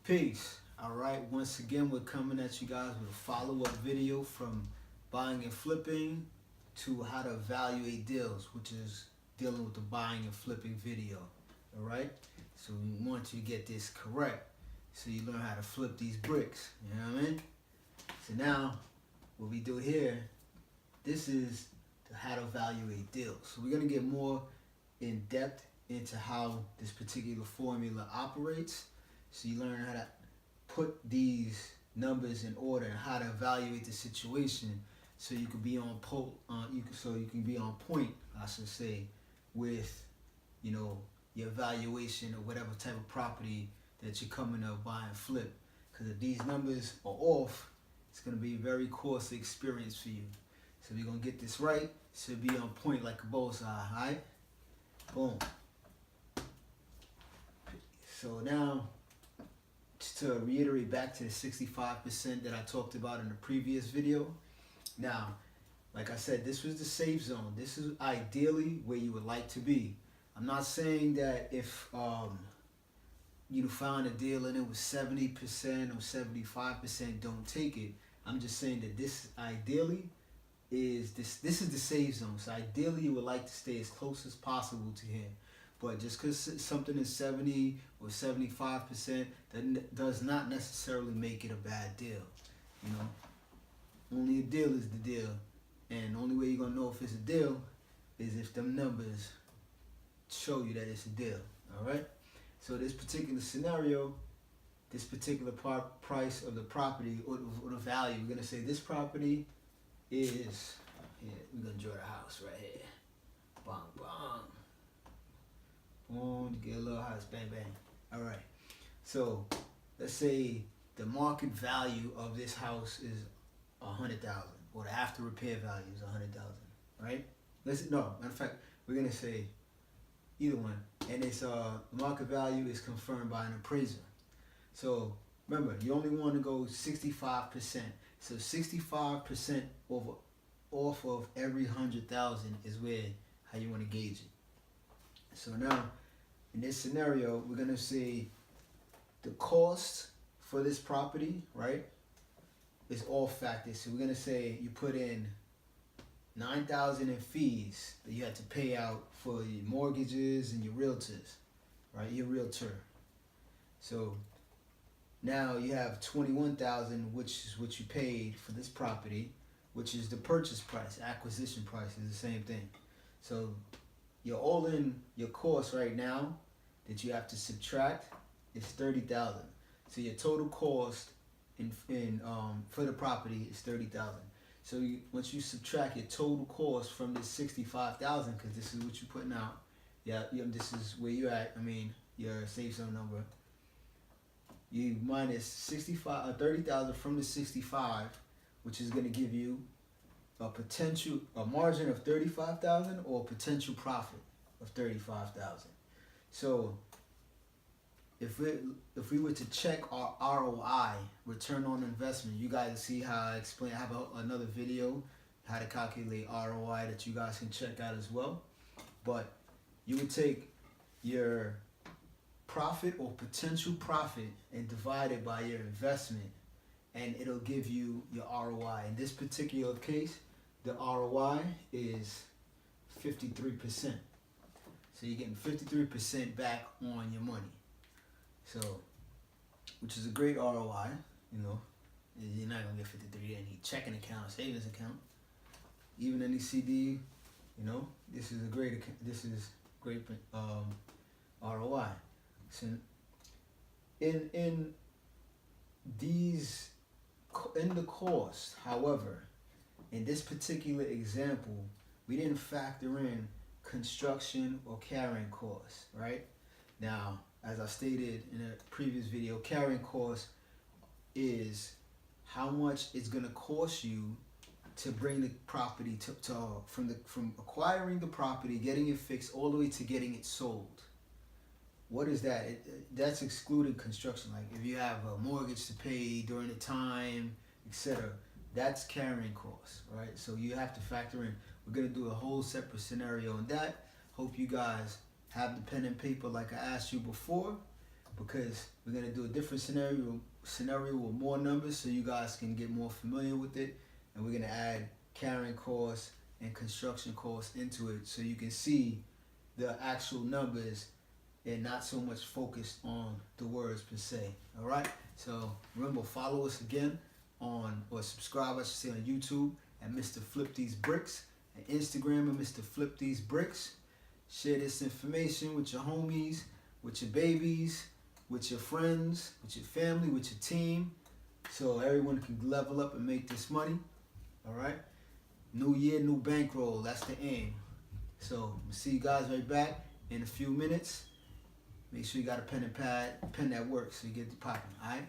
Peace. Alright, once again we're coming at you guys with a follow-up video from buying and flipping to how to evaluate deals, which is dealing with the buying and flipping video. Alright? So we want you to get this correct so you learn how to flip these bricks. You know what I mean? So now what we do here, this is how to evaluate deals. So we're going to get more in depth into how this particular formula operates. So you learn how to put these numbers in order and how to evaluate the situation, so you can be on point, I should say, with your evaluation of whatever type of property that you're coming to buy and flip. Because if these numbers are off, it's going to be a very costly experience for you. So we're going to get this right. So be on point like a bullseye. All right? Boom. So now, to reiterate back to the 65% that I talked about in the previous video. Now, like I said, this was the safe zone. This is ideally where you would like to be. I'm not saying that if you found a deal and it was 70% or 75%, don't take it. I'm just saying that this ideally is this is the safe zone. So ideally you would like to stay as close as possible to here. But just because something is 70 or 75%, that does not necessarily make it a bad deal. Only a deal is the deal, and the only way you're gonna know if it's a deal is if them numbers show you that it's a deal. All right. So this particular scenario, this particular price of the property or the value, we're gonna say this property is. We're gonna draw the house right here. Bang bang. Boom, to get a little house, bang bang. All right. So let's say the market value of this house is 100,000, or the after repair value is 100,000, right? Matter of fact, we're gonna say either one, and it's the market value is confirmed by an appraiser. So remember, you only want to go 65%. So 65% off of every 100,000 is how you want to gauge it. So now, in this scenario, we're gonna say the cost for this property, right, is all factors. So we're gonna say you put in 9,000 in fees that you had to pay out for your mortgages and your realtors, right? Your realtor. So now you have 21,000, which is what you paid for this property, which is the purchase price. Acquisition price is the same thing. So your all-in, your cost right now that you have to subtract is 30,000. So your total cost for the property is 30,000. So once you subtract your total cost from this 65,000, because this is what you're putting out, this is where you're at. I mean, your safe zone number. You minus 30,000 from the 65, which is going to give you a margin of 35,000 or a potential profit of 35,000. So if we were to check our ROI, return on investment, you guys see how I explain. I have another video how to calculate ROI that you guys can check out as well. But you would take your profit or potential profit and divide it by your investment, and it'll give you your ROI. In this particular case, the ROI is 53%. So you're getting 53% back on your money. So, which is a great ROI. You're not gonna get 53 in any checking account, savings account, even any CD. This is great ROI. So in the cost, however, in this particular example, we didn't factor in construction or carrying costs, right? Now, as I stated in a previous video, carrying cost is how much it's going to cost you to bring the property from acquiring the property, getting it fixed, all the way to getting it sold. What is that? That's excluding construction. Like if you have a mortgage to pay during the time, etc., that's carrying costs, right? So you have to factor in. We're going to do a whole separate scenario on that. Hope you guys have the pen and paper like I asked you before. because we're gonna do a different scenario with more numbers, so you guys can get more familiar with it, and we're gonna add carrying costs and construction costs into it, so you can see the actual numbers and not so much focused on the words per se. All right. So remember, follow us again on, or subscribe, I should say, on YouTube at Mr. Flip These Bricks, and Instagram at Mr. Flip These Bricks. Share this information with your homies, with your babies, with your friends, with your family, with your team, so everyone can level up and make this money. All right. New year, new bankroll. That's the aim. So we'll see you guys right back in a few minutes. Make sure you got a pen and pad, pen that works, so you get the popping. All right.